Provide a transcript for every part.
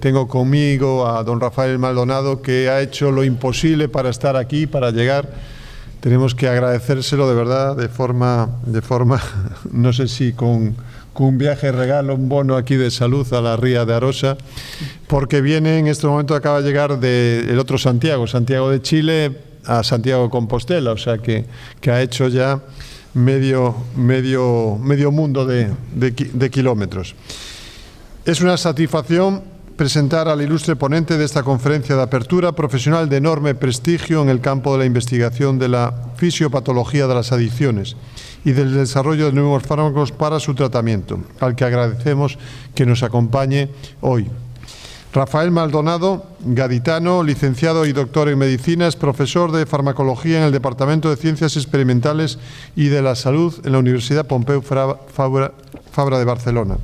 tengo conmigo a don Rafael Maldonado, que ha hecho lo imposible para estar aquí, para llegar. Tenemos que agradecérselo de verdad, de forma no sé si con un viaje regalo, un bono aquí de salud a la Ría de Arosa, porque viene en este momento, acaba de llegar del otro Santiago de Chile a Santiago de Compostela, o sea que ha hecho ya medio mundo de kilómetros. Es una satisfacción presentar al ilustre ponente de esta conferencia de apertura, profesional de enorme prestigio en el campo de la investigación de la fisiopatología de las adicciones y del desarrollo de nuevos fármacos para su tratamiento, al que agradecemos que nos acompañe hoy. Rafael Maldonado, gaditano, licenciado y doctor en medicina, es profesor de farmacología en el Departamento de Ciencias Experimentales y de la Salud en la Universidad Pompeu Fabra de Barcelona.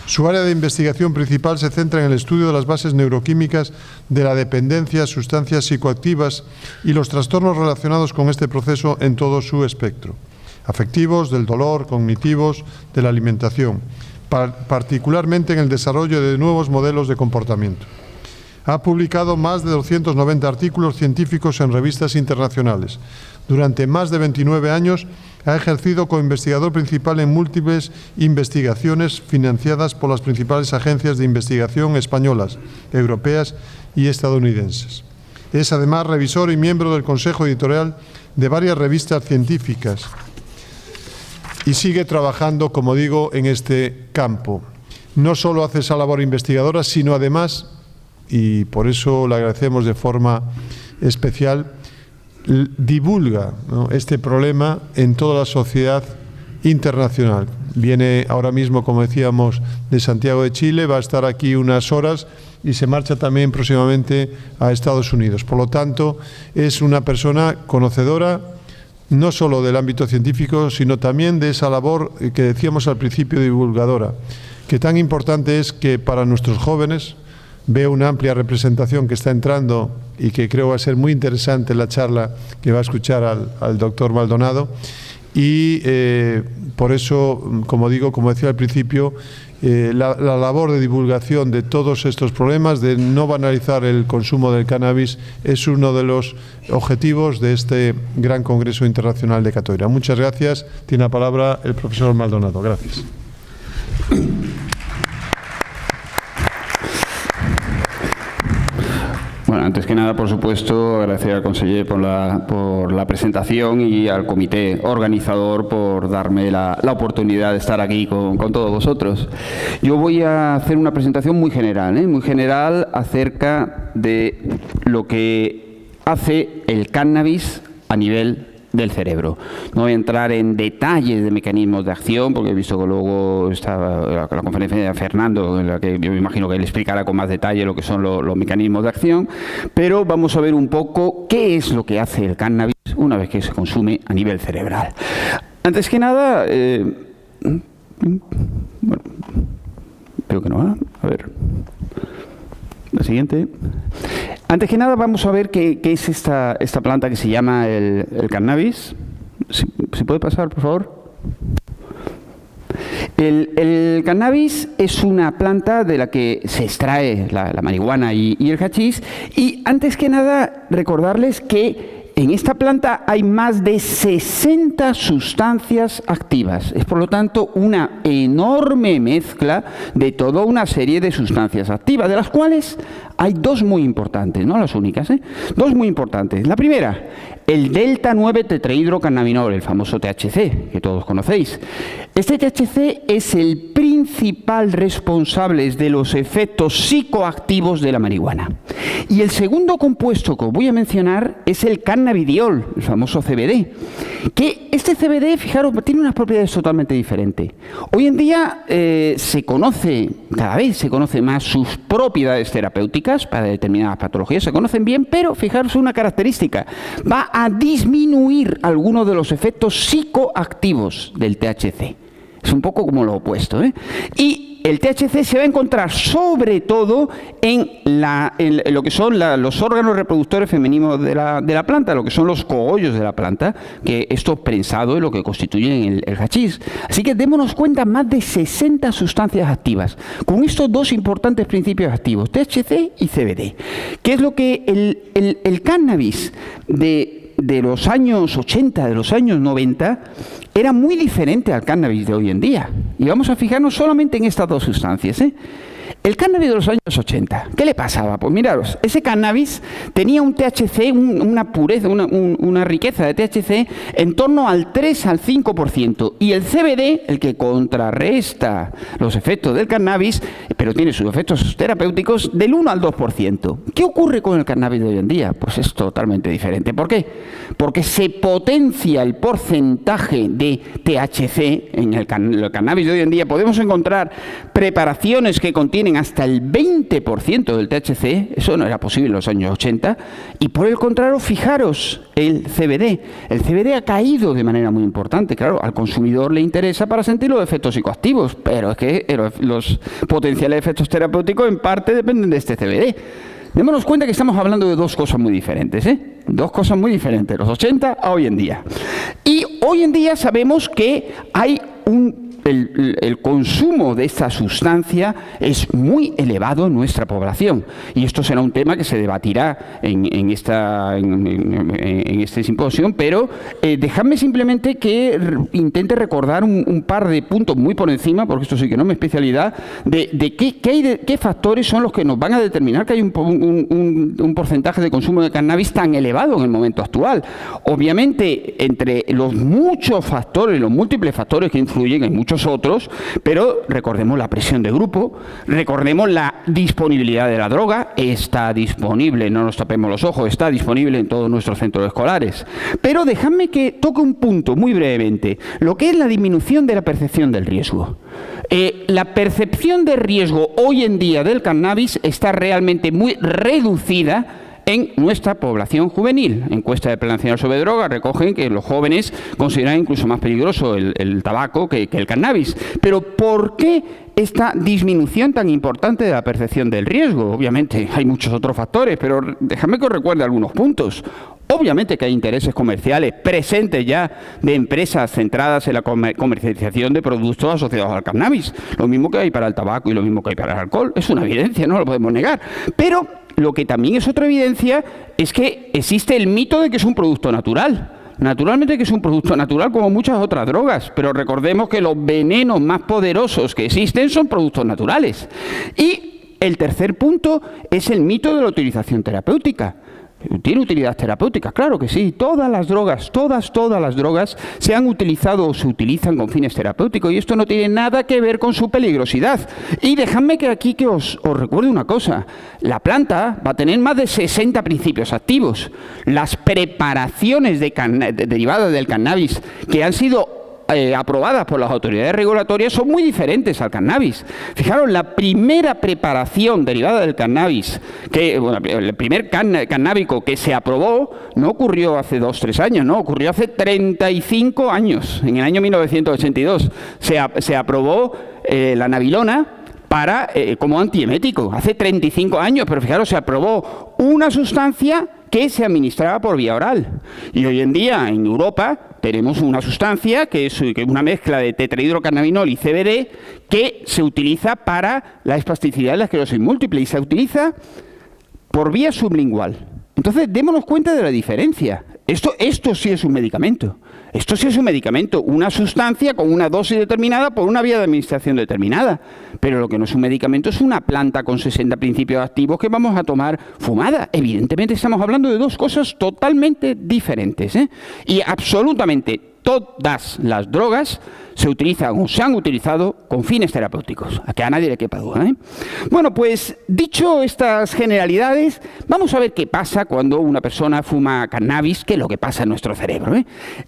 Su área de investigación principal se centra en el estudio de las bases neuroquímicas de la dependencia, sustancias psicoactivas y los trastornos relacionados con este proceso en todo su espectro: afectivos, del dolor, cognitivos, de la alimentación, particularmente en el desarrollo de nuevos modelos de comportamiento. Ha publicado más de 290 artículos científicos en revistas internacionales. Durante más de 29 años ha ejercido como investigador principal en múltiples investigaciones financiadas por las principales agencias de investigación españolas, europeas y estadounidenses. Es además revisor y miembro del consejo editorial de varias revistas científicas y sigue trabajando, como digo, en este campo. No solo hace esa labor investigadora, sino además, y por eso le agradecemos de forma especial, divulga, ¿no?, este problema en toda la sociedad internacional. Viene ahora mismo, como decíamos, de Santiago de Chile, va a estar aquí unas horas y se marcha también próximamente a Estados Unidos. Por lo tanto, es una persona conocedora no solo del ámbito científico, sino también de esa labor que decíamos al principio, divulgadora, que tan importante es que para nuestros jóvenes. Veo una amplia representación que está entrando y que creo va a ser muy interesante la charla que va a escuchar al doctor Maldonado, y por eso, como decía al principio, la labor de divulgación de todos estos problemas, de no banalizar el consumo del cannabis, es uno de los objetivos de este gran Congreso Internacional de Catoira. Muchas gracias. Tiene la palabra el profesor Maldonado. Gracias. Bueno, antes que nada, por supuesto, agradecer al conseller por la presentación y al comité organizador por darme la oportunidad de estar aquí con todos vosotros. Yo voy a hacer una presentación muy general acerca de lo que hace el cannabis a nivel del cerebro. No voy a entrar en detalles de mecanismos de acción, porque he visto que luego está la conferencia de Fernando, en la que yo me imagino que él explicará con más detalle lo que son los mecanismos de acción, pero vamos a ver un poco qué es lo que hace el cannabis una vez que se consume a nivel cerebral. Antes que nada, bueno, creo que no va. A ver. La siguiente. Antes que nada vamos a ver qué es esta planta que se llama el cannabis. ¿Se puede pasar, por favor? El cannabis es una planta de la que se extrae la marihuana y el hachís. Y antes que nada recordarles que en esta planta hay más de 60 sustancias activas. Es, por lo tanto, una enorme mezcla de toda una serie de sustancias activas, de las cuales hay dos muy importantes, no las únicas, dos muy importantes. La primera, el delta-9 tetrahidrocannabinol, el famoso THC, que todos conocéis. Este THC es el principal responsable de los efectos psicoactivos de la marihuana. Y el segundo compuesto que os voy a mencionar es el cannabidiol, el famoso CBD, que este CBD, fijaros, tiene unas propiedades totalmente diferentes. Hoy en día cada vez se conoce más sus propiedades terapéuticas para determinadas patologías, se conocen bien, pero fijaros una característica: va a disminuir algunos de los efectos psicoactivos del THC. Es un poco como lo opuesto, ¿eh? Y el THC se va a encontrar sobre todo en lo que son los órganos reproductores femeninos de la planta, lo que son los cogollos de la planta, que esto prensado es lo que constituye el hachís. Así que démonos cuenta, más de 60 sustancias activas, con estos dos importantes principios activos, THC y CBD. ¿Qué es lo que el cannabis de los años 80, de los años 90, era muy diferente al cannabis de hoy en día? Y vamos a fijarnos solamente en estas dos sustancias, El cannabis de los años 80, ¿qué le pasaba? Pues miraros, ese cannabis tenía un THC, una pureza, una riqueza de THC en torno al 3 al 5%. Y el CBD, el que contrarresta los efectos del cannabis, pero tiene sus efectos terapéuticos, del 1 al 2%. ¿Qué ocurre con el cannabis de hoy en día? Pues es totalmente diferente. ¿Por qué? Porque se potencia el porcentaje de THC en el cannabis de hoy en día. Podemos encontrar preparaciones que contienen hasta el 20% del THC, eso no era posible en los años 80, y por el contrario, fijaros, el CBD. El CBD ha caído de manera muy importante, claro, al consumidor le interesa para sentir los efectos psicoactivos, pero es que los potenciales efectos terapéuticos en parte dependen de este CBD. Démonos cuenta que estamos hablando de dos cosas muy diferentes, Dos cosas muy diferentes, los 80 a hoy en día. Y hoy en día sabemos que hay el consumo de esta sustancia es muy elevado en nuestra población. Y esto será un tema que se debatirá en este simposio, pero dejadme simplemente que intente recordar un par de puntos muy por encima, porque esto sí que no es mi especialidad, de qué factores son los que nos van a determinar que hay un porcentaje de consumo de cannabis tan elevado en el momento actual. Obviamente, entre los muchos factores, los múltiples factores que influyen, hay muchos otros, pero recordemos la presión de grupo, recordemos la disponibilidad de la droga, está disponible, no nos tapemos los ojos, está disponible en todos nuestros centros escolares. Pero dejadme que toque un punto muy brevemente, lo que es la disminución de la percepción del riesgo. La percepción de riesgo hoy en día del cannabis está realmente muy reducida en nuestra población juvenil. Encuesta de Plan Nacional sobre Drogas recogen que los jóvenes consideran incluso más peligroso el tabaco que el cannabis. Pero ¿por qué esta disminución tan importante de la percepción del riesgo? Obviamente hay muchos otros factores, pero déjame que os recuerde algunos puntos. Obviamente que hay intereses comerciales presentes ya de empresas centradas en la comercialización de productos asociados al cannabis. Lo mismo que hay para el tabaco y lo mismo que hay para el alcohol. Es una evidencia, no lo podemos negar. Pero lo que también es otra evidencia es que existe el mito de que es un producto natural. Naturalmente que es un producto natural como muchas otras drogas, pero recordemos que los venenos más poderosos que existen son productos naturales. Y el tercer punto es el mito de la utilización terapéutica. ¿Tiene utilidad terapéutica? Claro que sí. Todas las drogas, todas las drogas se han utilizado o se utilizan con fines terapéuticos y esto no tiene nada que ver con su peligrosidad. Y dejadme que aquí que os recuerde una cosa. La planta va a tener más de 60 principios activos. Las preparaciones derivadas del cannabis que han sido aprobadas por las autoridades regulatorias son muy diferentes al cannabis. Fijaros, la primera preparación derivada del cannabis, el primer cannábico que se aprobó, no ocurrió hace 2 o 3 años, no, ocurrió hace 35 años, en el año 1982. Se aprobó la nabilona como antiemético, hace 35 años, pero fijaros, se aprobó una sustancia que se administraba por vía oral. Y hoy en día, en Europa, tenemos una sustancia que es una mezcla de tetrahidrocannabinol y CBD que se utiliza para la espasticidad de la esclerosis múltiple y se utiliza por vía sublingual. Entonces, démonos cuenta de la diferencia. Esto sí es un medicamento. Esto sí es un medicamento, una sustancia con una dosis determinada por una vía de administración determinada. Pero lo que no es un medicamento es una planta con 60 principios activos que vamos a tomar fumada. Evidentemente estamos hablando de dos cosas totalmente diferentes, Y absolutamente todas las drogas se utilizan o se han utilizado con fines terapéuticos. A que a nadie le quepa duda, Bueno, pues dicho estas generalidades, vamos a ver qué pasa cuando una persona fuma cannabis, qué es lo que pasa en nuestro cerebro,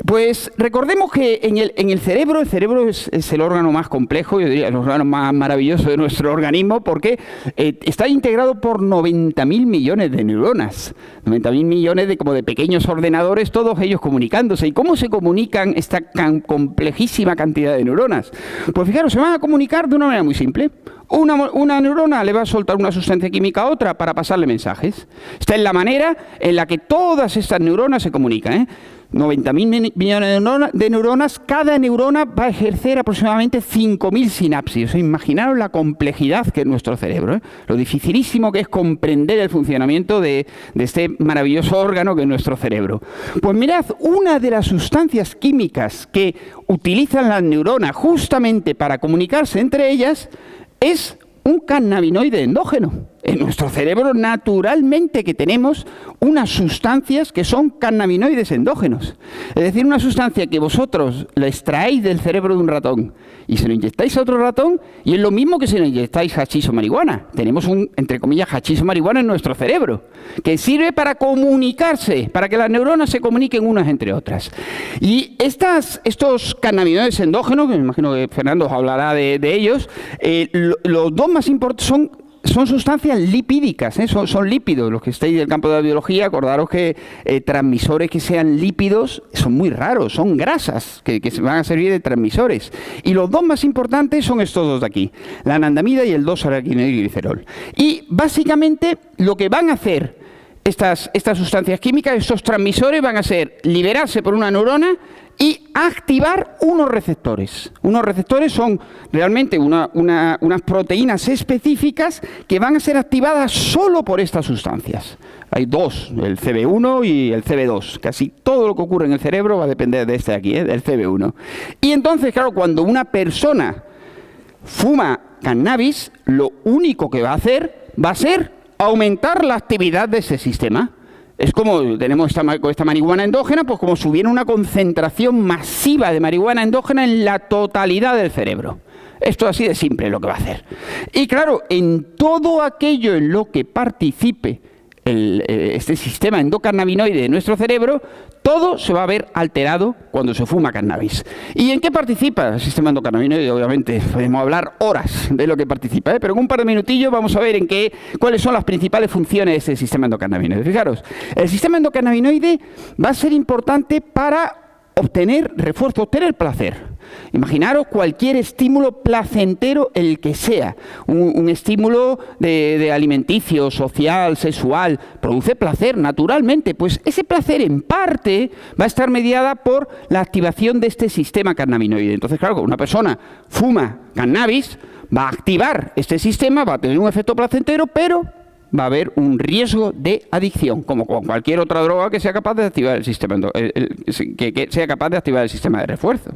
Pues Pues recordemos que en el cerebro es el órgano más complejo, yo diría el órgano más maravilloso de nuestro organismo, porque está integrado por 90.000 millones de neuronas, 90.000 millones de pequeños ordenadores, todos ellos comunicándose. ¿Y cómo se comunican esta complejísima cantidad de neuronas? Pues fijaros, se van a comunicar de una manera muy simple. Una neurona le va a soltar una sustancia química a otra para pasarle mensajes. Esta es la manera en la que todas estas neuronas se comunican, 90.000 millones de neuronas, cada neurona va a ejercer aproximadamente 5.000 sinapsis. O sea, imaginaros la complejidad que es nuestro cerebro, lo dificilísimo que es comprender el funcionamiento de este maravilloso órgano que es nuestro cerebro. Pues mirad, una de las sustancias químicas que utilizan las neuronas justamente para comunicarse entre ellas es un cannabinoide endógeno. En nuestro cerebro, naturalmente, que tenemos unas sustancias que son cannabinoides endógenos. Es decir, una sustancia que vosotros la extraéis del cerebro de un ratón y se lo inyectáis a otro ratón, y es lo mismo que si lo inyectáis hachís o marihuana. Tenemos un, entre comillas, hachís o marihuana en nuestro cerebro, que sirve para comunicarse, para que las neuronas se comuniquen unas entre otras. Y estos cannabinoides endógenos, que me imagino que Fernando os hablará de ellos, los dos más importantes son sustancias lipídicas, son lípidos. Los que estáis del campo de la biología, acordaros que transmisores que sean lípidos son muy raros, son grasas que se van a servir de transmisores. Y los dos más importantes son estos dos de aquí, la anandamida y el 2-araquinoidglicerol. Y básicamente lo que van a hacer estas sustancias químicas, estos transmisores, van a ser liberarse por una neurona y activar unos receptores. Unos receptores son realmente unas proteínas específicas que van a ser activadas solo por estas sustancias. Hay dos, el CB1 y el CB2. Casi todo lo que ocurre en el cerebro va a depender de este de aquí, del CB1. Y entonces, claro, cuando una persona fuma cannabis, lo único que va a hacer va a ser aumentar la actividad de ese sistema. Es como tenemos esta marihuana endógena, pues como si hubiera una concentración masiva de marihuana endógena en la totalidad del cerebro. Esto así de simple es lo que va a hacer. Y claro, en todo aquello en lo que participe este sistema endocannabinoide de nuestro cerebro, todo se va a ver alterado cuando se fuma cannabis. ¿Y en qué participa el sistema endocannabinoide? Obviamente podemos hablar horas de lo que participa, pero en un par de minutillos vamos a ver cuáles son las principales funciones de ese sistema endocannabinoide. Fijaros, el sistema endocannabinoide va a ser importante para obtener refuerzo, obtener placer. Imaginaros cualquier estímulo placentero, el que sea, un estímulo de alimenticio, social, sexual, produce placer naturalmente. Pues ese placer en parte va a estar mediada por la activación de este sistema cannabinoide. Entonces, claro, cuando una persona fuma cannabis, va a activar este sistema, va a tener un efecto placentero, pero va a haber un riesgo de adicción, como con cualquier otra droga que sea capaz de activar el sistema, que sea capaz de activar el sistema de refuerzo.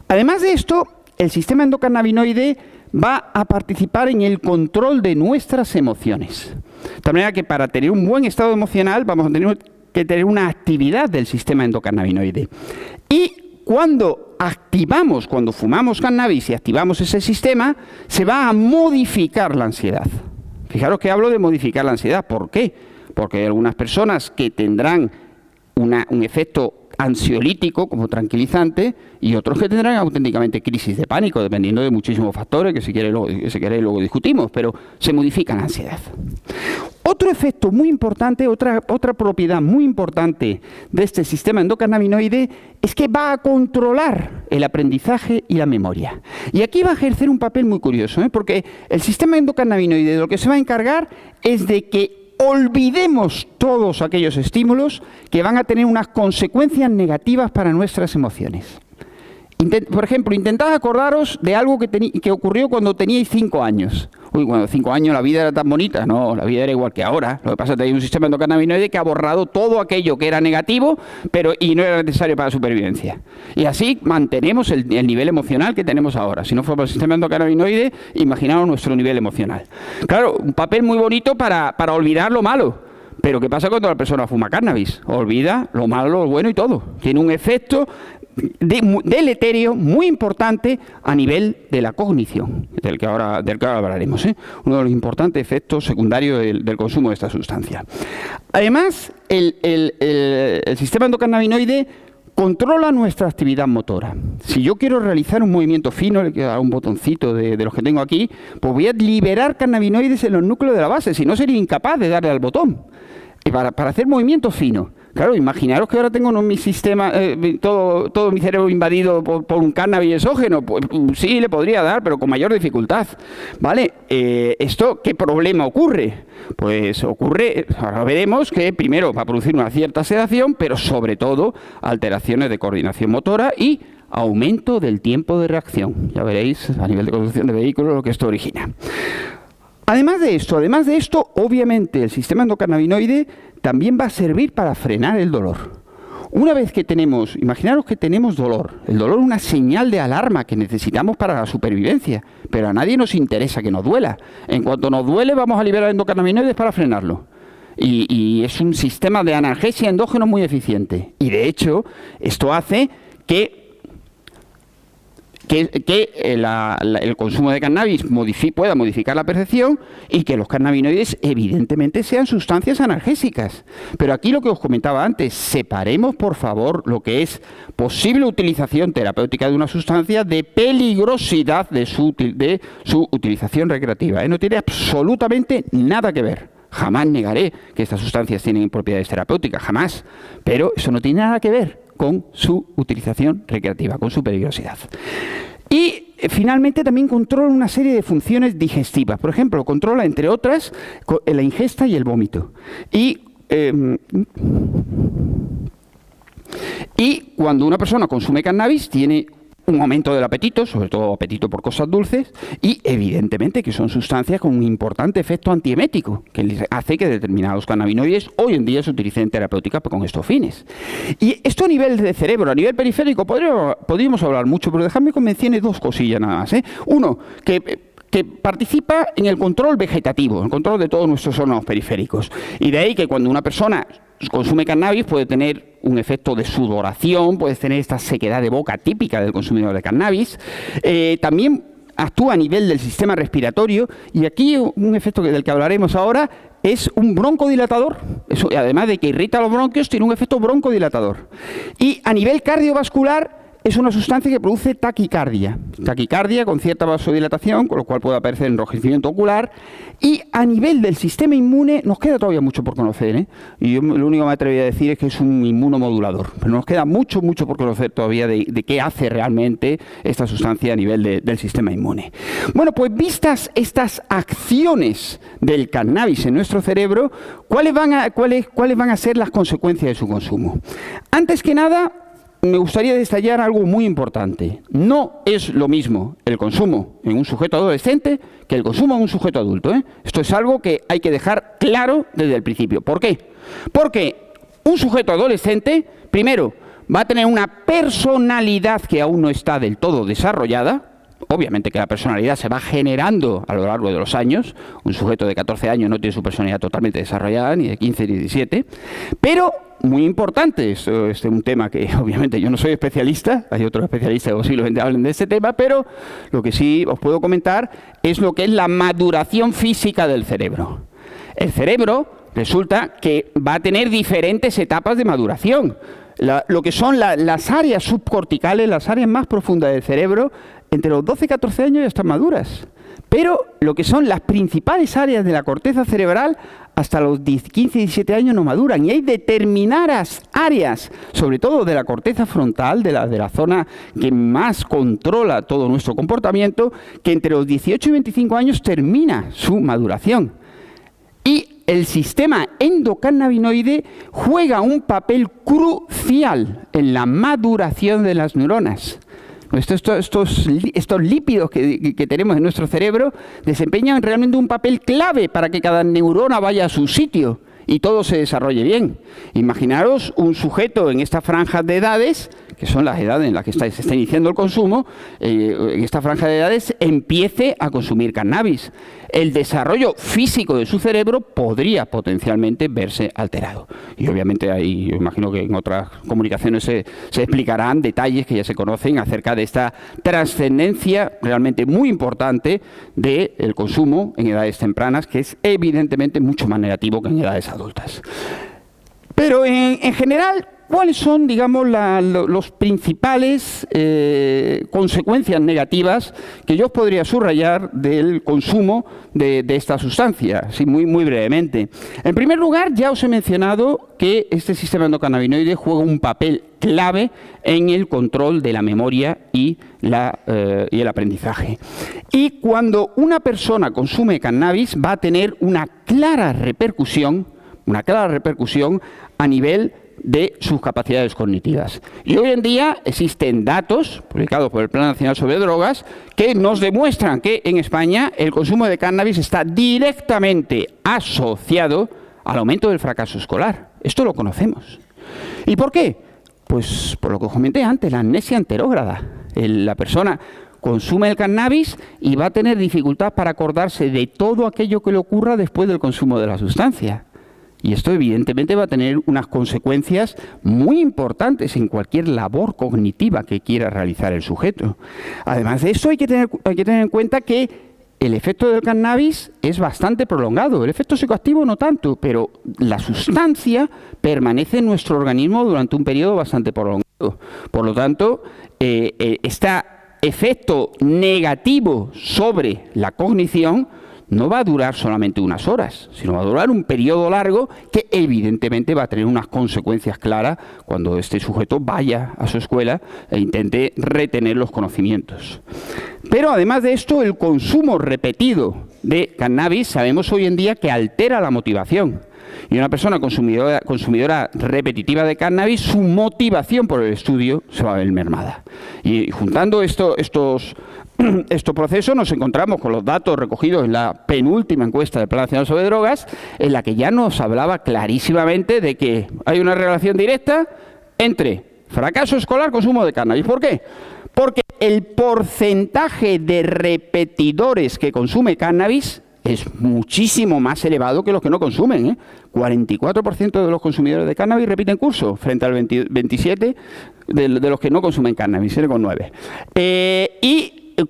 Además de esto, el sistema endocannabinoide va a participar en el control de nuestras emociones. De tal manera que para tener un buen estado emocional vamos a tener que tener una actividad del sistema endocannabinoide. Y cuando fumamos cannabis y activamos ese sistema, se va a modificar la ansiedad. Fijaros que hablo de modificar la ansiedad. ¿Por qué? Porque hay algunas personas que tendrán un efecto ansiolítico como tranquilizante y otros que tendrán auténticamente crisis de pánico, dependiendo de muchísimos factores que si queréis luego discutimos, pero se modifica la ansiedad. Otro efecto muy importante, otra propiedad muy importante de este sistema endocannabinoide es que va a controlar el aprendizaje y la memoria. Y aquí va a ejercer un papel muy curioso, porque el sistema endocannabinoide de lo que se va a encargar es de que olvidemos todos aquellos estímulos que van a tener unas consecuencias negativas para nuestras emociones. Por ejemplo, intentad acordaros de algo que ocurrió cuando teníais 5 años. Uy, cuando 5 años la vida era tan bonita. No, la vida era igual que ahora. Lo que pasa es que hay un sistema endocannabinoide que ha borrado todo aquello que era negativo y no era necesario para la supervivencia. Y así mantenemos el nivel emocional que tenemos ahora. Si no fuera por el sistema endocannabinoide, imaginaos nuestro nivel emocional. Claro, un papel muy bonito para olvidar lo malo. Pero ¿qué pasa cuando la persona fuma cannabis? Olvida lo malo, lo bueno y todo. Tiene un efecto deleterio muy importante a nivel de la cognición, del que ahora hablaremos, uno de los importantes efectos secundarios del consumo de esta sustancia. Además, el sistema endocannabinoide controla nuestra actividad motora. Si yo quiero realizar un movimiento fino, le quiero dar un botoncito de los que tengo aquí, pues voy a liberar cannabinoides en los núcleos de la base, si no sería incapaz de darle al botón. Y para hacer movimientos finos. Claro, imaginaros que ahora tengo mi sistema, todo mi cerebro invadido por un cannabis exógeno. Pues sí, le podría dar, pero con mayor dificultad. ¿Vale? ¿Esto qué problema ocurre? Pues ocurre, ahora veremos, que primero va a producir una cierta sedación, pero sobre todo alteraciones de coordinación motora y aumento del tiempo de reacción. Ya veréis, a nivel de conducción de vehículos, lo que esto origina. Además de esto, obviamente el sistema endocannabinoide también va a servir para frenar el dolor. Una vez que imaginaros que tenemos dolor. El dolor es una señal de alarma que necesitamos para la supervivencia, pero a nadie nos interesa que nos duela. En cuanto nos duele, vamos a liberar endocannabinoides para frenarlo. Y es un sistema de analgesia endógeno muy eficiente. Y de hecho, esto hace que el consumo de cannabis pueda modificar la percepción y que los cannabinoides evidentemente sean sustancias analgésicas. Pero aquí lo que os comentaba antes, separemos por favor lo que es posible utilización terapéutica de una sustancia de peligrosidad de su utilización recreativa. No tiene absolutamente nada que ver. Jamás negaré que estas sustancias tienen propiedades terapéuticas, jamás. Pero eso no tiene nada que ver con su utilización recreativa, con su peligrosidad. Y finalmente también controla una serie de funciones digestivas. Por ejemplo, controla, entre otras, la ingesta y el vómito. Y cuando una persona consume cannabis, tiene un aumento del apetito, sobre todo apetito por cosas dulces, y evidentemente que son sustancias con un importante efecto antiemético, que hace que determinados cannabinoides hoy en día se utilicen terapéuticas con estos fines. Y esto a nivel de cerebro, a nivel periférico, podríamos hablar mucho, pero dejadme que mencione dos cosillas nada más. Uno, que participa en el control vegetativo, el control de todos nuestros órganos periféricos. Y de ahí que cuando una persona consume cannabis puede tener un efecto de sudoración, puede tener esta sequedad de boca típica del consumidor de cannabis. También actúa a nivel del sistema respiratorio y aquí un efecto del que hablaremos ahora es un broncodilatador. Eso, además de que irrita los bronquios, tiene un efecto broncodilatador. Y a nivel cardiovascular es una sustancia que produce taquicardia. Taquicardia con cierta vasodilatación, con lo cual puede aparecer enrojecimiento ocular. Y a nivel del sistema inmune nos queda todavía mucho por conocer, Y yo lo único que me atrevería a decir es que es un inmunomodulador. Pero nos queda mucho por conocer todavía de qué hace realmente esta sustancia a nivel del sistema inmune. Bueno, pues vistas estas acciones del cannabis en nuestro cerebro, ¿cuáles van a ser las consecuencias de su consumo? Antes que nada, me gustaría detallar algo muy importante. No es lo mismo el consumo en un sujeto adolescente que el consumo en un sujeto adulto. Esto es algo que hay que dejar claro desde el principio. ¿Por qué? Porque un sujeto adolescente, primero, va a tener una personalidad que aún no está del todo desarrollada. Obviamente que la personalidad se va generando a lo largo de los años. Un sujeto de 14 años no tiene su personalidad totalmente desarrollada, ni de 15 ni de 17. Pero, muy importante, esto es un tema que obviamente yo no soy especialista, hay otros especialistas que posiblemente hablen de este tema, pero lo que sí os puedo comentar es lo que es la maduración física del cerebro. El cerebro resulta que va a tener diferentes etapas de maduración. Lo que son las áreas subcorticales, las áreas más profundas del cerebro, entre los 12 y 14 años ya están maduras. Pero lo que son las principales áreas de la corteza cerebral, hasta los 15 y 17 años no maduran. Y hay determinadas áreas, sobre todo de la corteza frontal, de la zona que más controla todo nuestro comportamiento, que entre los 18 y 25 años termina su maduración. Y el sistema endocannabinoide juega un papel crucial en la maduración de las neuronas. Estos lípidos que tenemos en nuestro cerebro desempeñan realmente un papel clave para que cada neurona vaya a su sitio y todo se desarrolle bien. Imaginaros un sujeto en esta franja de edades, que son las edades en las que se está iniciando el consumo, en esta franja de edades empiece a consumir cannabis. El desarrollo físico de su cerebro podría potencialmente verse alterado. Y obviamente ahí, yo imagino que en otras comunicaciones se explicarán detalles que ya se conocen acerca de esta trascendencia realmente muy importante del consumo en edades tempranas, que es evidentemente mucho más negativo que en edades adultas. Pero en general, ¿cuáles son, digamos, los principales consecuencias negativas que yo os podría subrayar del consumo de esta sustancia? Sí, muy brevemente. En primer lugar, ya os he mencionado que este sistema endocannabinoide juega un papel clave en el control de la memoria y el aprendizaje. Y cuando una persona consume cannabis va a tener una clara repercusión a nivel de sus capacidades cognitivas. Y hoy en día existen datos publicados por el Plan Nacional sobre Drogas que nos demuestran que en España el consumo de cannabis está directamente asociado al aumento del fracaso escolar. Esto lo conocemos. ¿Y por qué? Pues por lo que os comenté antes, la amnesia anterógrada. La persona consume el cannabis y va a tener dificultad para acordarse de todo aquello que le ocurra después del consumo de la sustancia. Y esto evidentemente va a tener unas consecuencias muy importantes en cualquier labor cognitiva que quiera realizar el sujeto. Además de eso hay que tener en cuenta que el efecto del cannabis es bastante prolongado. El efecto psicoactivo no tanto, pero la sustancia permanece en nuestro organismo durante un periodo bastante prolongado. Por lo tanto, este efecto negativo sobre la cognición no va a durar solamente unas horas, sino va a durar un periodo largo que evidentemente va a tener unas consecuencias claras cuando este sujeto vaya a su escuela e intente retener los conocimientos. Pero además de esto, el consumo repetido de cannabis sabemos hoy en día que altera la motivación. Y una persona consumidora repetitiva de cannabis, su motivación por el estudio se va a ver mermada. Y juntando estos procesos nos encontramos con los datos recogidos en la penúltima encuesta del Plan Nacional sobre Drogas, en la que ya nos hablaba clarísimamente de que hay una relación directa entre fracaso escolar y consumo de cannabis. ¿Por qué? Porque el porcentaje de repetidores que consume cannabis es muchísimo más elevado que los que no consumen. 44% de los consumidores de cannabis repiten curso, frente al 27% de los que no consumen cannabis, 0,9%. Y del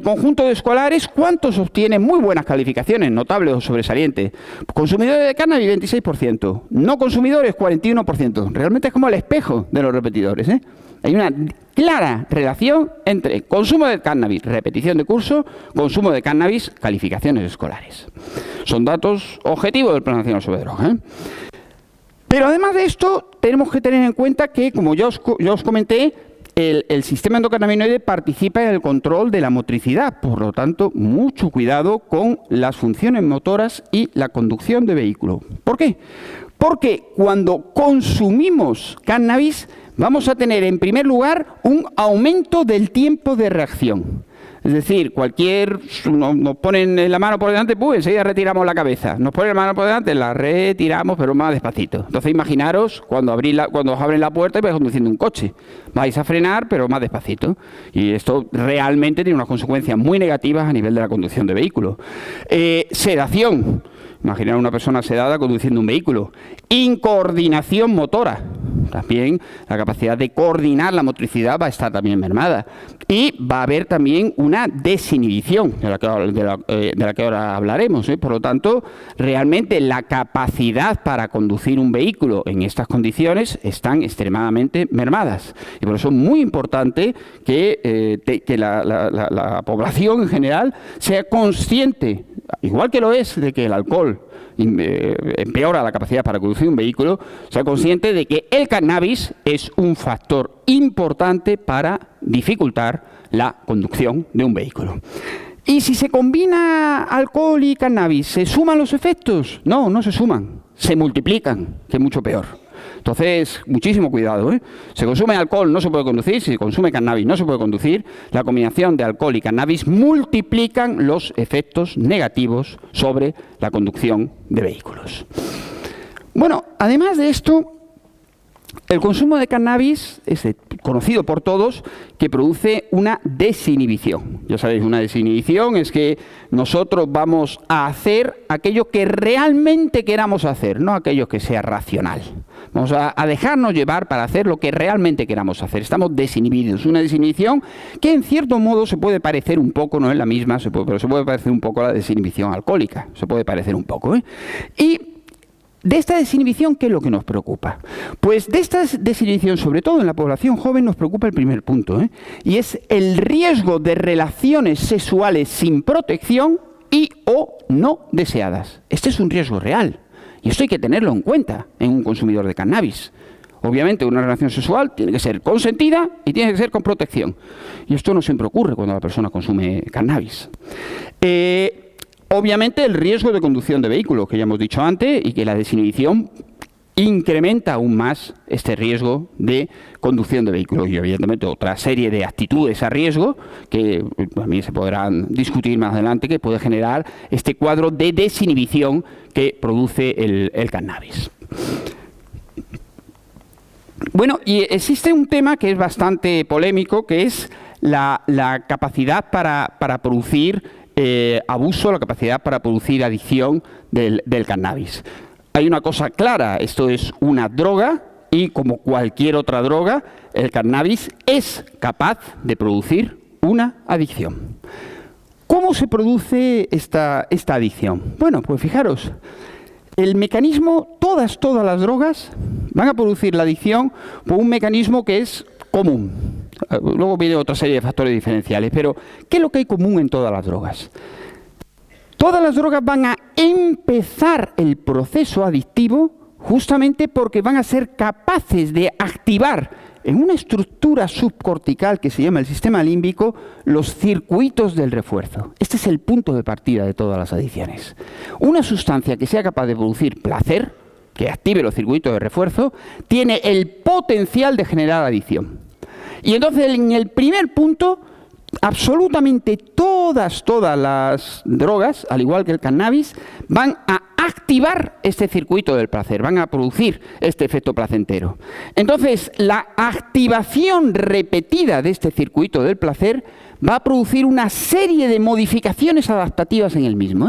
conjunto de escolares, ¿cuántos obtienen muy buenas calificaciones, notables o sobresalientes? Consumidores de cannabis, 26%. No consumidores, 41%. Realmente es como el espejo de los repetidores. Hay una clara relación entre consumo de cannabis, repetición de curso, consumo de cannabis, calificaciones escolares. Son datos objetivos del Plan Nacional sobre Drogas. Pero además de esto, tenemos que tener en cuenta que, como ya os comenté, el sistema endocannabinoide participa en el control de la motricidad. Por lo tanto, mucho cuidado con las funciones motoras y la conducción de vehículo. ¿Por qué? Porque cuando consumimos cannabis vamos a tener, en primer lugar, un aumento del tiempo de reacción. Es decir, nos ponen la mano por delante, pues enseguida retiramos la cabeza. Nos ponen la mano por delante, la retiramos, pero más despacito. Entonces imaginaros cuando os abren la puerta y vais conduciendo un coche. Vais a frenar, pero más despacito. Y esto realmente tiene unas consecuencias muy negativas a nivel de la conducción de vehículos. Sedación. Imaginar una persona sedada conduciendo un vehículo. Incoordinación motora. También la capacidad de coordinar la motricidad va a estar también mermada. Y va a haber también una desinhibición, de la que ahora hablaremos. Por lo tanto, realmente la capacidad para conducir un vehículo en estas condiciones están extremadamente mermadas. Y por eso es muy importante que la población en general sea consciente, igual que lo es de que el alcohol empeora la capacidad para conducir un vehículo, sea consciente de que el cannabis es un factor importante para dificultar la conducción de un vehículo. ¿Y si se combina alcohol y cannabis, se suman los efectos? No, no se suman, se multiplican, que es mucho peor. Entonces, muchísimo cuidado. Se consume alcohol, no se puede conducir. Si se consume cannabis, no se puede conducir. La combinación de alcohol y cannabis multiplican los efectos negativos sobre la conducción de vehículos. Bueno, además de esto, el consumo de cannabis es conocido por todos que produce una desinhibición. Ya sabéis, una desinhibición es que nosotros vamos a hacer aquello que realmente queramos hacer, no aquello que sea racional. Vamos a dejarnos llevar para hacer lo que realmente queramos hacer. Estamos desinhibidos. Una desinhibición que en cierto modo se puede parecer un poco, no es la misma, pero se puede parecer un poco a la desinhibición alcohólica. Se puede parecer un poco. Y de esta desinhibición, ¿qué es lo que nos preocupa? Pues de esta desinhibición, sobre todo en la población joven, nos preocupa el primer punto, y es el riesgo de relaciones sexuales sin protección y o no deseadas. Este es un riesgo real, y esto hay que tenerlo en cuenta en un consumidor de cannabis. Obviamente, una relación sexual tiene que ser consentida y tiene que ser con protección. Y esto no siempre ocurre cuando la persona consume cannabis. Obviamente, el riesgo de conducción de vehículos, que ya hemos dicho antes, y que la desinhibición incrementa aún más este riesgo de conducción de vehículos. Y evidentemente otra serie de actitudes a riesgo que también se podrán discutir más adelante, que puede generar este cuadro de desinhibición que produce el cannabis. Bueno, y existe un tema que es bastante polémico, que es la capacidad para producir abuso, la capacidad para producir adicción del cannabis. Hay una cosa clara, esto es una droga y como cualquier otra droga, el cannabis es capaz de producir una adicción. ¿Cómo se produce esta adicción? Bueno, pues fijaros, el mecanismo, todas las drogas van a producir la adicción por un mecanismo que es común. Luego viene otra serie de factores diferenciales, pero ¿qué es lo que hay común en todas las drogas? Todas las drogas van a empezar el proceso adictivo justamente porque van a ser capaces de activar en una estructura subcortical que se llama el sistema límbico los circuitos del refuerzo. Este es el punto de partida de todas las adicciones. Una sustancia que sea capaz de producir placer, que active los circuitos de refuerzo, tiene el potencial de generar adicción. Y entonces en el primer punto, absolutamente todas las drogas, al igual que el cannabis, van a activar este circuito del placer, van a producir este efecto placentero. Entonces, la activación repetida de este circuito del placer va a producir una serie de modificaciones adaptativas en el mismo,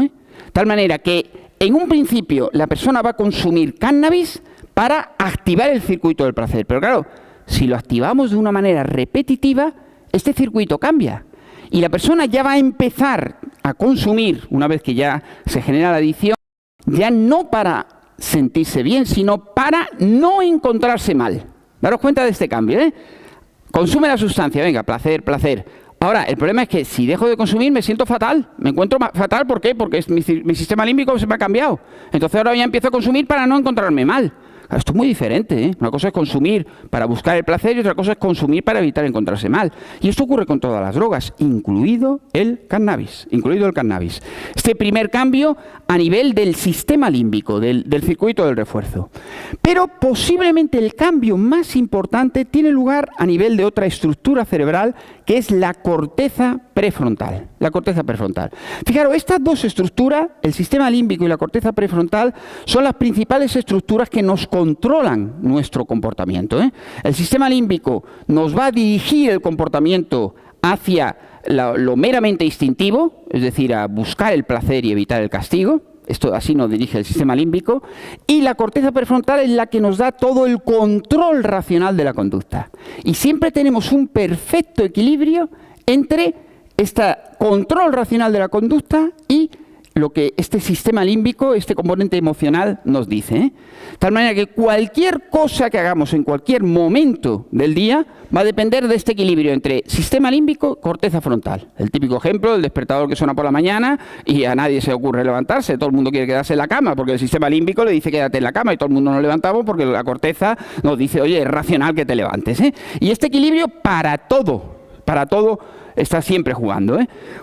tal manera que en un principio la persona va a consumir cannabis para activar el circuito del placer, pero claro, si lo activamos de una manera repetitiva, este circuito cambia y la persona ya va a empezar a consumir, una vez que ya se genera la adicción, ya no para sentirse bien, sino para no encontrarse mal. Daros cuenta de este cambio, Consume la sustancia, venga, placer, placer. Ahora, el problema es que si dejo de consumir me siento fatal, me encuentro fatal, ¿por qué? Porque mi sistema límbico se me ha cambiado. Entonces ahora ya empiezo a consumir para no encontrarme mal. Esto es muy diferente, Una cosa es consumir para buscar el placer y otra cosa es consumir para evitar encontrarse mal. Y esto ocurre con todas las drogas, incluido el cannabis. Este primer cambio a nivel del sistema límbico, del circuito del refuerzo. Pero posiblemente el cambio más importante tiene lugar a nivel de otra estructura cerebral, que es la corteza prefrontal. Fijaros, estas dos estructuras, el sistema límbico y la corteza prefrontal, son las principales estructuras que nos controlan nuestro comportamiento. El sistema límbico nos va a dirigir el comportamiento hacia lo meramente instintivo, es decir, a buscar el placer y evitar el castigo. Esto así nos dirige el sistema límbico. Y la corteza prefrontal es la que nos da todo el control racional de la conducta. Y siempre tenemos un perfecto equilibrio entre este control racional de la conducta y lo que este sistema límbico, este componente emocional, nos dice. De tal manera que cualquier cosa que hagamos en cualquier momento del día va a depender de este equilibrio entre sistema límbico y corteza frontal. El típico ejemplo, el despertador que suena por la mañana y a nadie se le ocurre levantarse, todo el mundo quiere quedarse en la cama porque el sistema límbico le dice quédate en la cama y todo el mundo nos levantamos porque la corteza nos dice, oye, es racional que te levantes. Y este equilibrio para todo está siempre jugando.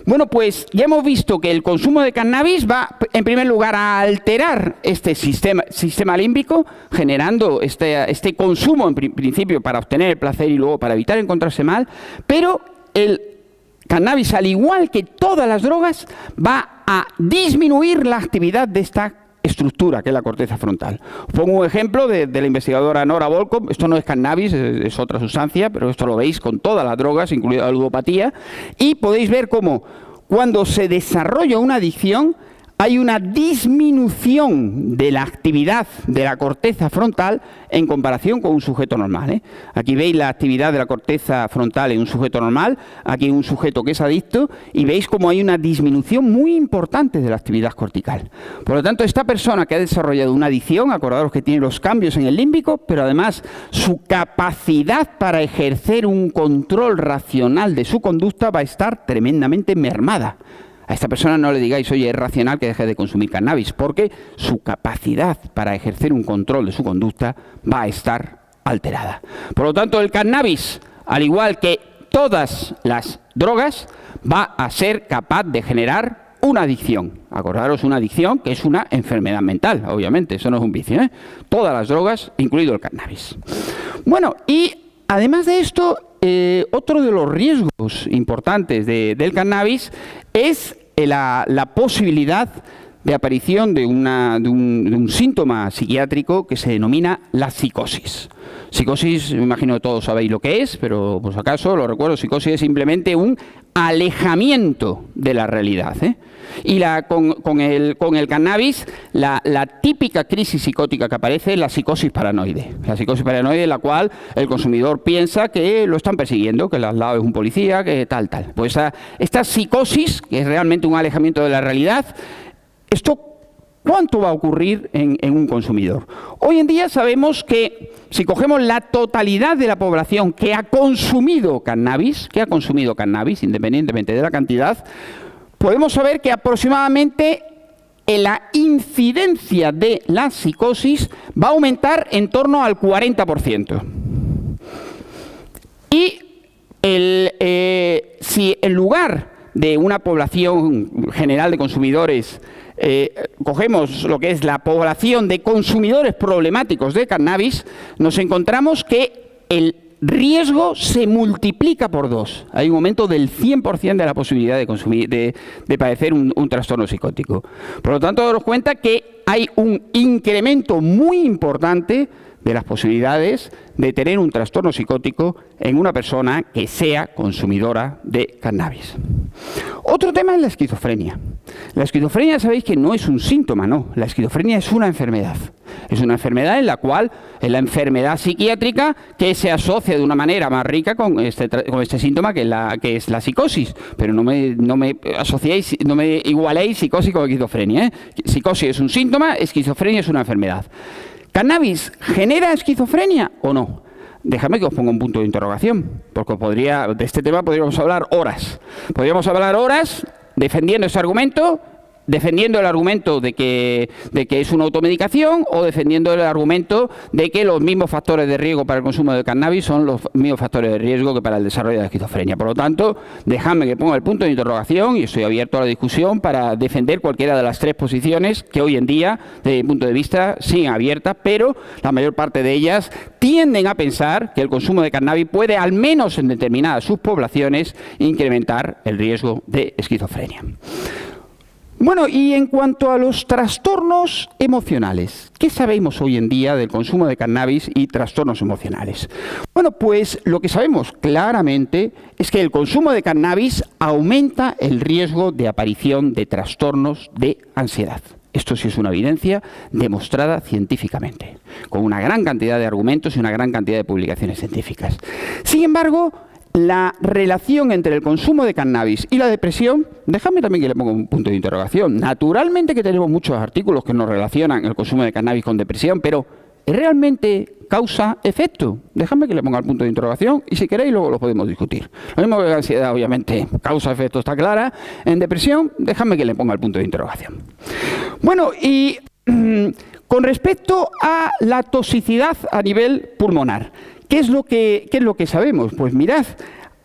Bueno, pues ya hemos visto que el consumo de cannabis va, en primer lugar, a alterar este sistema límbico, generando este consumo, en principio, para obtener el placer y luego para evitar encontrarse mal, pero el cannabis, al igual que todas las drogas, va a disminuir la actividad de esta estructura, que es la corteza frontal. Os pongo un ejemplo de la investigadora Nora Volkow. Esto no es cannabis, es otra sustancia, pero esto lo veis con todas las drogas, incluida la ludopatía, y podéis ver cómo cuando se desarrolla una adicción hay una disminución de la actividad de la corteza frontal en comparación con un sujeto normal, ¿eh? Aquí veis la actividad de la corteza frontal en un sujeto normal, aquí en un sujeto que es adicto, y veis cómo hay una disminución muy importante de la actividad cortical. Por lo tanto, esta persona que ha desarrollado una adicción, acordaros que tiene los cambios en el límbico, pero además su capacidad para ejercer un control racional de su conducta va a estar tremendamente mermada. A esta persona no le digáis, oye, es racional que deje de consumir cannabis, porque su capacidad para ejercer un control de su conducta va a estar alterada. Por lo tanto, el cannabis, al igual que todas las drogas, va a ser capaz de generar una adicción. Acordaros, una adicción que es una enfermedad mental, obviamente, eso no es un vicio, ¿eh? Todas las drogas, incluido el cannabis. Bueno, y además de esto, otro de los riesgos importantes del cannabis es la posibilidad de aparición de un síntoma psiquiátrico que se denomina la psicosis. Psicosis, me imagino que todos sabéis lo que es, pero por si acaso lo recuerdo, psicosis es simplemente un alejamiento de la realidad, ¿eh? Y con el cannabis, la típica crisis psicótica que aparece es la psicosis paranoide. La psicosis paranoide en la cual el consumidor piensa que lo están persiguiendo, que el al lado es un policía, que tal. Pues esta psicosis, que es realmente un alejamiento de la realidad, esto, ¿cuánto va a ocurrir en un consumidor? Hoy en día sabemos que si cogemos la totalidad de la población que ha consumido cannabis, independientemente de la cantidad, podemos saber que aproximadamente la incidencia de la psicosis va a aumentar en torno al 40%. Y si en lugar de una población general de consumidores cogemos lo que es la población de consumidores problemáticos de cannabis, nos encontramos que el riesgo se multiplica por 2. Hay un aumento del 100% de la posibilidad de consumir, de padecer un trastorno psicótico. Por lo tanto, daros cuenta que hay un incremento muy importante de las posibilidades de tener un trastorno psicótico en una persona que sea consumidora de cannabis. Otro tema es la esquizofrenia. La esquizofrenia, sabéis que no es un síntoma, no. La esquizofrenia es una enfermedad. Es una enfermedad en la cual es la enfermedad psiquiátrica que se asocia de una manera más rica con este síntoma que es la psicosis. Pero no me asociéis, no me igualéis psicosis con esquizofrenia, ¿eh? Psicosis es un síntoma, esquizofrenia es una enfermedad. ¿Cannabis genera esquizofrenia o no? Déjame que os ponga un punto de interrogación, porque de este tema podríamos hablar horas. Podríamos hablar horas defendiendo ese argumento, defendiendo el argumento de que es una automedicación, o defendiendo el argumento de que los mismos factores de riesgo para el consumo de cannabis son los mismos factores de riesgo que para el desarrollo de la esquizofrenia. Por lo tanto, dejadme que ponga el punto de interrogación y estoy abierto a la discusión para defender cualquiera de las tres posiciones que hoy en día, desde mi punto de vista, siguen abiertas, pero la mayor parte de ellas tienden a pensar que el consumo de cannabis puede, al menos en determinadas subpoblaciones, incrementar el riesgo de esquizofrenia. Bueno, y en cuanto a los trastornos emocionales, ¿qué sabemos hoy en día del consumo de cannabis y trastornos emocionales? Bueno, pues lo que sabemos claramente es que el consumo de cannabis aumenta el riesgo de aparición de trastornos de ansiedad. Esto sí es una evidencia demostrada científicamente, con una gran cantidad de argumentos y una gran cantidad de publicaciones científicas. Sin embargo, la relación entre el consumo de cannabis y la depresión, déjame también que le ponga un punto de interrogación. Naturalmente que tenemos muchos artículos que nos relacionan el consumo de cannabis con depresión, pero ¿es realmente causa-efecto? Déjame que le ponga el punto de interrogación y si queréis luego lo podemos discutir. Lo mismo que la ansiedad, obviamente, causa-efecto está clara. En depresión, déjame que le ponga el punto de interrogación. Bueno, y con respecto a la toxicidad a nivel pulmonar, ¿qué es lo que sabemos? Pues mirad,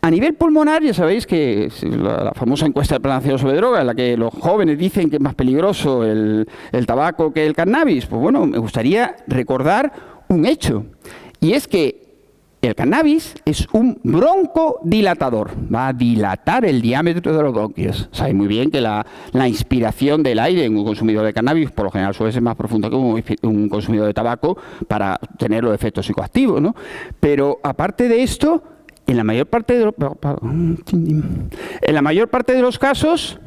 a nivel pulmonar ya sabéis que la famosa encuesta del Plan Nacional sobre Drogas, en la que los jóvenes dicen que es más peligroso el tabaco que el cannabis. Pues bueno, me gustaría recordar un hecho, y es que el cannabis es un broncodilatador, va a dilatar el diámetro de los bronquios. Sabéis muy bien que la inspiración del aire en un consumidor de cannabis por lo general suele ser más profunda que un consumidor de tabaco para tener los efectos psicoactivos, ¿no? Pero aparte de esto, en la mayor parte de los casos,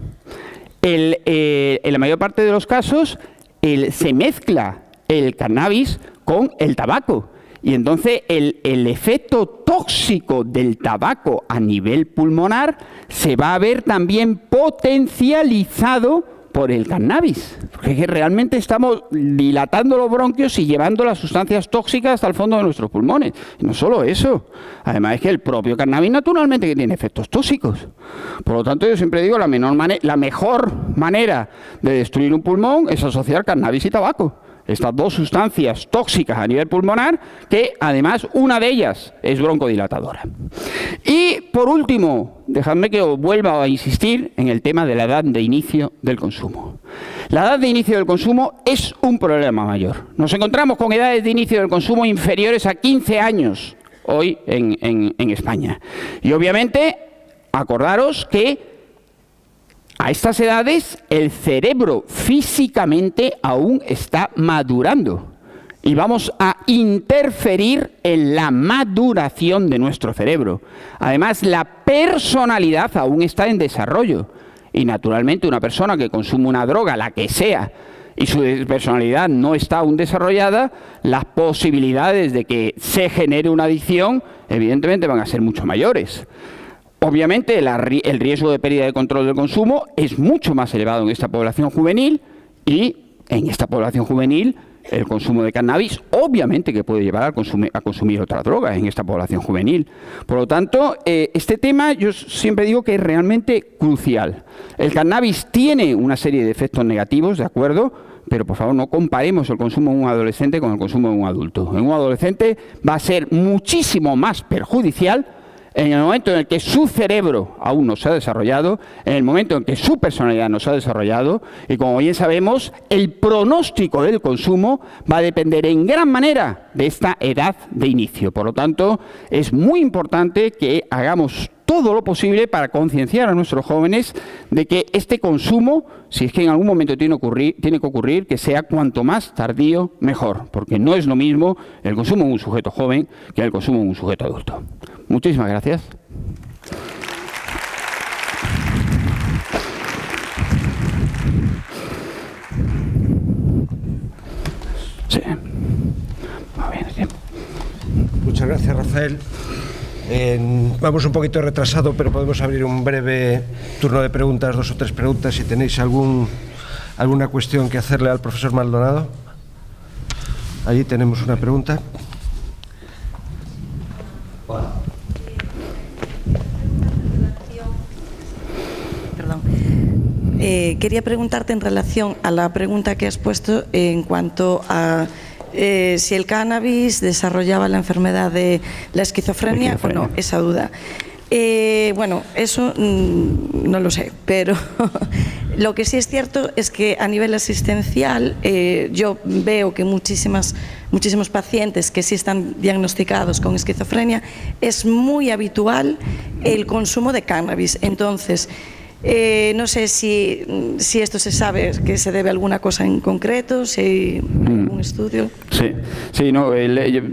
En la mayor parte de los casos se mezcla el cannabis con el tabaco. Y entonces el efecto tóxico del tabaco a nivel pulmonar se va a ver también potencializado por el cannabis. Porque realmente estamos dilatando los bronquios y llevando las sustancias tóxicas hasta el fondo de nuestros pulmones. Y no solo eso, además es que el propio cannabis naturalmente que tiene efectos tóxicos. Por lo tanto, yo siempre digo, la mejor manera de destruir un pulmón es asociar cannabis y tabaco. Estas dos sustancias tóxicas a nivel pulmonar, que además una de ellas es broncodilatadora. Y por último, dejadme que os vuelva a insistir en el tema de la edad de inicio del consumo. La edad de inicio del consumo es un problema mayor. Nos encontramos con edades de inicio del consumo inferiores a 15 años hoy en España. Y obviamente, acordaros que a estas edades el cerebro físicamente aún está madurando y vamos a interferir en la maduración de nuestro cerebro. Además, la personalidad aún está en desarrollo y naturalmente una persona que consume una droga, la que sea, y su personalidad no está aún desarrollada, las posibilidades de que se genere una adicción evidentemente van a ser mucho mayores. Obviamente el riesgo de pérdida de control del consumo es mucho más elevado en esta población juvenil y en esta población juvenil el consumo de cannabis obviamente que puede llevar a consumir otras drogas en esta población juvenil. Por lo tanto, este tema yo siempre digo que es realmente crucial. El cannabis tiene una serie de efectos negativos, ¿de acuerdo? Pero por favor no comparemos el consumo de un adolescente con el consumo de un adulto. En un adolescente va a ser muchísimo más perjudicial en el momento en el que su cerebro aún no se ha desarrollado, en el momento en que su personalidad no se ha desarrollado, y como bien sabemos, el pronóstico del consumo va a depender en gran manera de esta edad de inicio. Por lo tanto, es muy importante que hagamos todo lo posible para concienciar a nuestros jóvenes de que este consumo, si es que en algún momento tiene que ocurrir, que sea cuanto más tardío, mejor, porque no es lo mismo el consumo en un sujeto joven que el consumo en un sujeto adulto. Muchísimas gracias. Sí. Muchas gracias, Rafael. Vamos un poquito retrasado, pero podemos abrir un breve turno de preguntas, 2 o 3 preguntas, si tenéis alguna cuestión que hacerle al profesor Maldonado. Allí tenemos una pregunta. Hola. Perdón. Quería preguntarte en relación a la pregunta que has puesto en cuanto a si el cannabis desarrollaba la enfermedad de la esquizofrenia o no, esa duda. Bueno, eso no lo sé, pero lo que sí es cierto es que a nivel asistencial yo veo que muchísimos pacientes que sí están diagnosticados con esquizofrenia es muy habitual el consumo de cannabis. Entonces, no sé si esto se sabe, que se debe a alguna cosa en concreto, si hay algún estudio. Sí, no,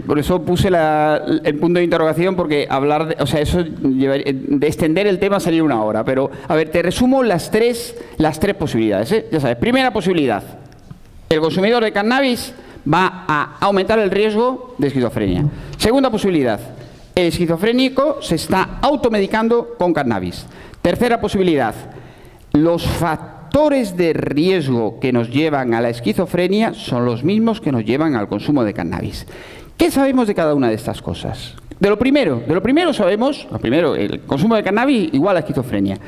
por eso puse el punto de interrogación, porque hablar de, o sea, eso de extender el tema sería una hora, pero a ver, te resumo las tres posibilidades, ¿eh? Ya sabes, primera posibilidad, el consumidor de cannabis va a aumentar el riesgo de esquizofrenia. Segunda posibilidad, el esquizofrénico se está automedicando con cannabis. Tercera posibilidad, los factores de riesgo que nos llevan a la esquizofrenia son los mismos que nos llevan al consumo de cannabis. ¿Qué sabemos de cada una de estas cosas? De lo primero sabemos, el consumo de cannabis igual a esquizofrenia.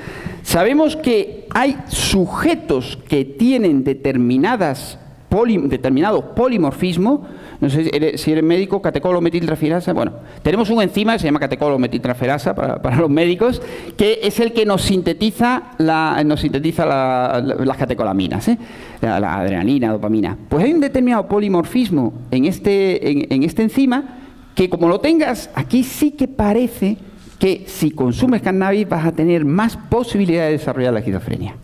Sabemos que hay sujetos que tienen determinados polimorfismos. No sé si eres médico, catecolo-metiltransferasa. Bueno, tenemos un enzima que se llama catecolo-metiltransferasa para los médicos, que es el que nos sintetiza las catecolaminas, la adrenalina, dopamina. Pues hay un determinado polimorfismo en este enzima que, como lo tengas, aquí sí que parece que si consumes cannabis vas a tener más posibilidad de desarrollar la esquizofrenia.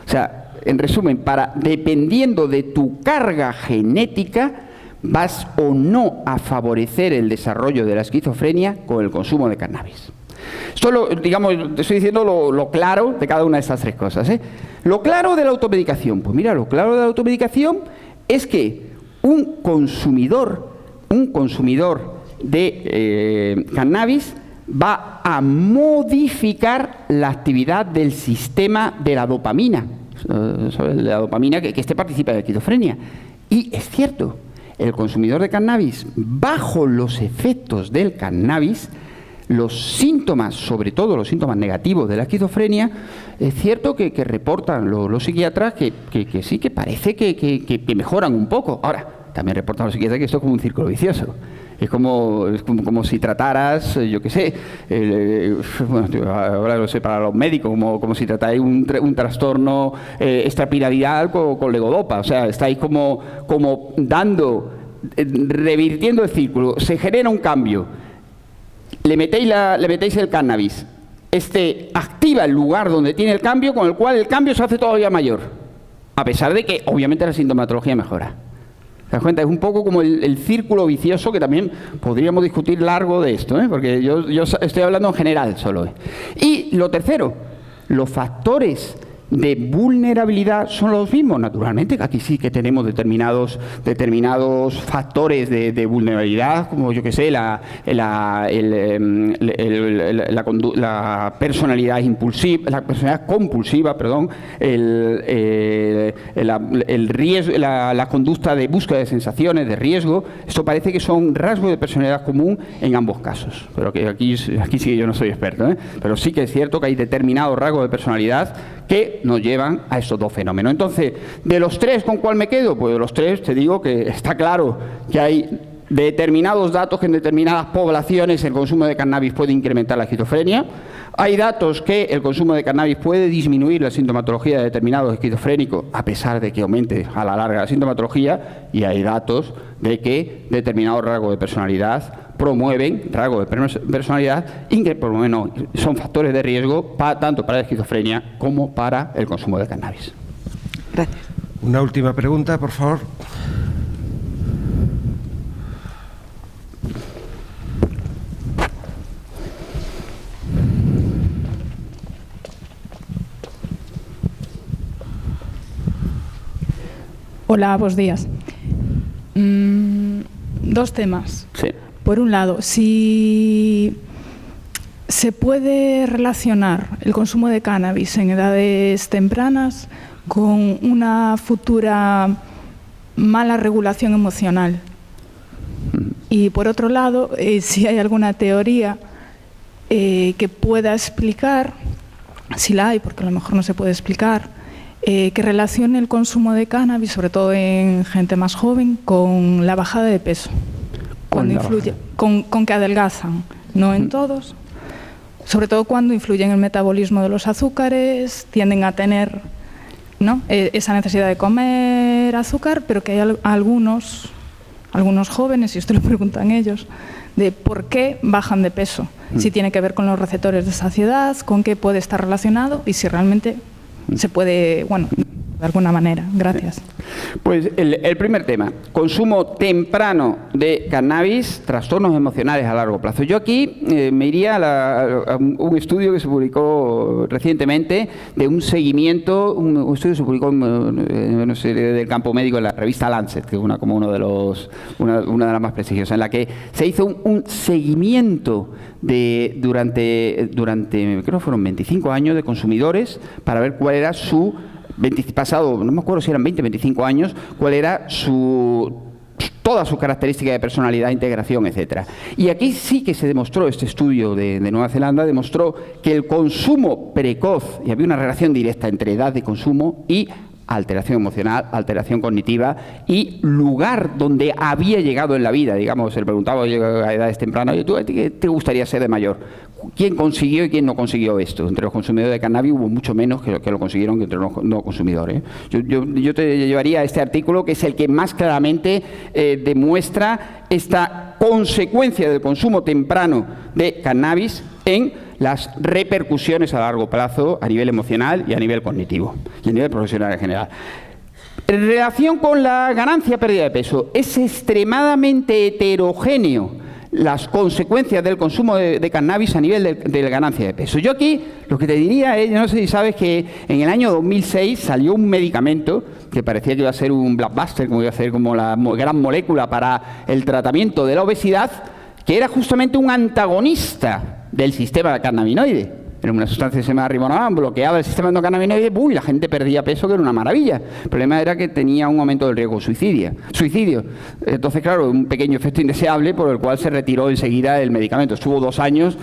O sea, en resumen, dependiendo de tu carga genética, vas o no a favorecer el desarrollo de la esquizofrenia con el consumo de cannabis. Esto Esto, digamos, te estoy diciendo lo claro de cada una de estas tres cosas, ¿eh? Lo claro de la automedicación. Pues mira, lo claro de la automedicación es que un consumidor de cannabis va a modificar la actividad del sistema de la dopamina, la dopamina que participa en la esquizofrenia. Y es cierto, el consumidor de cannabis, bajo los efectos del cannabis, los síntomas, sobre todo los síntomas negativos de la esquizofrenia, es cierto que reportan los psiquiatras que sí, que parece que mejoran un poco. Ahora, también reportan los psiquiatras que esto es como un círculo vicioso. Es como si trataras, yo qué sé, bueno, ahora lo sé para los médicos, como si tratáis un trastorno extrapiramidal con levodopa. O sea, estáis como revirtiendo el círculo. Se genera un cambio. Le metéis el cannabis. Activa el lugar donde tiene el cambio, con el cual el cambio se hace todavía mayor. A pesar de que, obviamente, la sintomatología mejora. ¿Te das cuenta? Es un poco como el círculo vicioso, que también podríamos discutir largo de esto, ¿eh? Porque yo estoy hablando en general solo. Y lo tercero, los factores de vulnerabilidad son los mismos, naturalmente, que aquí sí que tenemos determinados factores de vulnerabilidad, como yo que sé, la personalidad impulsiva, la personalidad compulsiva, perdón, el riesgo, la conducta de búsqueda de sensaciones, de riesgo. Esto parece que son rasgos de personalidad común en ambos casos, pero que aquí sí que yo no soy experto, ¿eh? Pero sí que es cierto que hay determinados rasgos de personalidad que nos llevan a estos dos fenómenos. Entonces, de los tres, ¿con cuál me quedo? Pues de los tres te digo que está claro que hay determinados datos que en determinadas poblaciones el consumo de cannabis puede incrementar la esquizofrenia. Hay datos que el consumo de cannabis puede disminuir la sintomatología de determinados esquizofrénicos, a pesar de que aumente a la larga la sintomatología, y hay datos de que determinados rasgos de personalidad promueven rasgos de personalidad y que por lo menos son factores de riesgo tanto para la esquizofrenia como para el consumo de cannabis. Gracias. Una última pregunta, por favor. Hola, buenos días. Dos temas. Sí. Por un lado, si se puede relacionar el consumo de cannabis en edades tempranas con una futura mala regulación emocional. Y por otro lado, si hay alguna teoría que pueda explicar, si la hay, porque a lo mejor no se puede explicar, que relacione el consumo de cannabis, sobre todo en gente más joven, con la bajada de peso. Cuando influye, con que adelgazan, no en todos, sobre todo cuando influye en el metabolismo de los azúcares, tienden a tener, ¿no?, esa necesidad de comer azúcar, pero que hay algunos jóvenes, y esto lo preguntan ellos, de por qué bajan de peso, si tiene que ver con los receptores de saciedad, con qué puede estar relacionado y si realmente se puede, bueno, de alguna manera. Gracias. Pues el primer tema, consumo temprano de cannabis, trastornos emocionales a largo plazo. Yo aquí me iría a un estudio que se publicó recientemente de un seguimiento, un estudio que se publicó no sé, del campo médico en la revista Lancet, que es una de las más prestigiosas, en la que se hizo un seguimiento durante creo que fueron 25 años de consumidores para ver cuál era su pasado, no me acuerdo si eran 20, 25 años, cuál era toda su característica de personalidad, integración, etcétera. Y aquí sí que se demostró, este estudio de Nueva Zelanda demostró que el consumo precoz, y había una relación directa entre edad de consumo y alteración emocional, alteración cognitiva y lugar donde había llegado en la vida. Digamos, se le preguntaba a edades tempranas, ¿tú qué te gustaría ser de mayor? ¿Quién consiguió y quién no consiguió esto? Entre los consumidores de cannabis hubo mucho menos que lo consiguieron que entre los no consumidores. Yo te llevaría a este artículo, que es el que más claramente demuestra esta consecuencia del consumo temprano de cannabis en las repercusiones a largo plazo a nivel emocional y a nivel cognitivo y a nivel profesional en general. En relación con la ganancia pérdida de peso, es extremadamente heterogéneo las consecuencias del consumo de cannabis a nivel de la ganancia de peso. Yo aquí lo que te diría es, yo no sé si sabes que en el año 2006 salió un medicamento que parecía que iba a ser un blockbuster, como iba a ser como la gran molécula para el tratamiento de la obesidad, que era justamente un antagonista del sistema cannabinoide. Era una sustancia que se llama rimonabant, bloqueaba el sistema endocannabinoide, y la gente perdía peso, que era una maravilla. El problema era que tenía un aumento del riesgo de suicidio. Entonces, claro, un pequeño efecto indeseable por el cual se retiró enseguida el medicamento. Estuvo dos años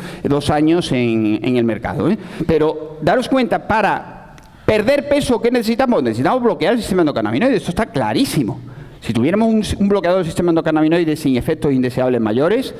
en el mercado. Pero daros cuenta, para perder peso, ¿qué necesitamos? Necesitamos bloquear el sistema endocannabinoide. Esto está clarísimo. Si tuviéramos un bloqueador del sistema endocannabinoide sin efectos indeseables mayores,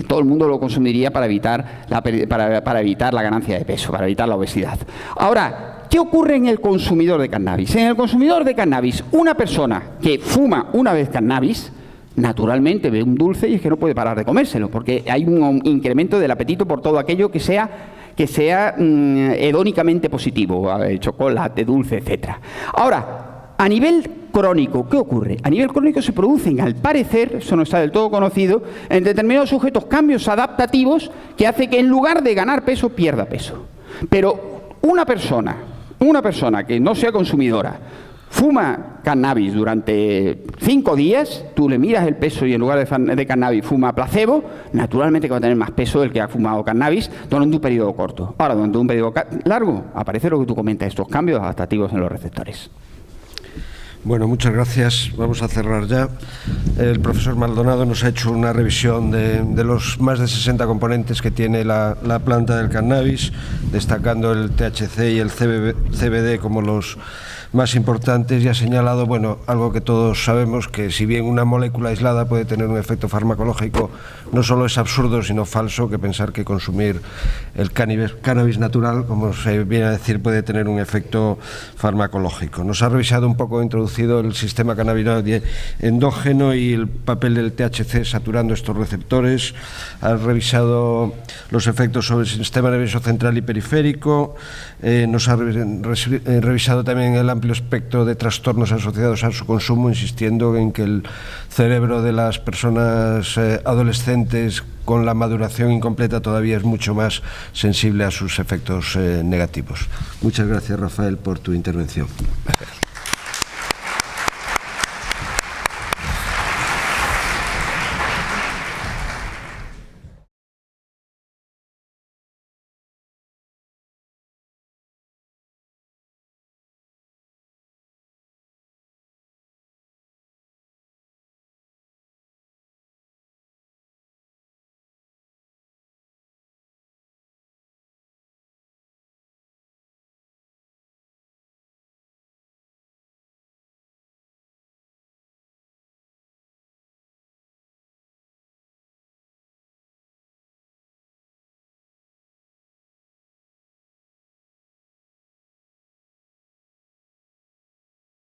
todo el mundo lo consumiría para evitar la ganancia de peso, para evitar la obesidad. Ahora, ¿qué ocurre en el consumidor de cannabis? En el consumidor de cannabis, una persona que fuma una vez cannabis, naturalmente ve un dulce y es que no puede parar de comérselo, porque hay un incremento del apetito por todo aquello que sea hedónicamente positivo, chocolate, dulce, etc. Ahora, a nivel crónico, ¿qué ocurre? A nivel crónico se producen, al parecer, eso no está del todo conocido, en determinados sujetos cambios adaptativos que hace que en lugar de ganar peso, pierda peso. Pero una persona que no sea consumidora, fuma cannabis durante 5 días, tú le miras el peso y en lugar de cannabis fuma placebo, naturalmente que va a tener más peso del que ha fumado cannabis durante un periodo corto. Ahora, durante un periodo largo, aparece lo que tú comentas, estos cambios adaptativos en los receptores. Bueno, muchas gracias. Vamos a cerrar ya. El profesor Maldonado nos ha hecho una revisión de los más de 60 componentes que tiene la planta del cannabis, destacando el THC y el CBD como los más importantes, y ha señalado, bueno, algo que todos sabemos, que si bien una molécula aislada puede tener un efecto farmacológico, no solo es absurdo, sino falso, que pensar que consumir el cannabis natural, como se viene a decir, puede tener un efecto farmacológico. Nos ha revisado un poco, introducido el sistema cannabinoide endógeno y el papel del THC saturando estos receptores. Ha revisado los efectos sobre el sistema nervioso central y periférico. Nos ha revisado también el amplio espectro de trastornos asociados a su consumo, insistiendo en que el cerebro de las personas adolescentes con la maduración incompleta todavía es mucho más sensible a sus efectos negativos. Muchas gracias, Rafael, por tu intervención.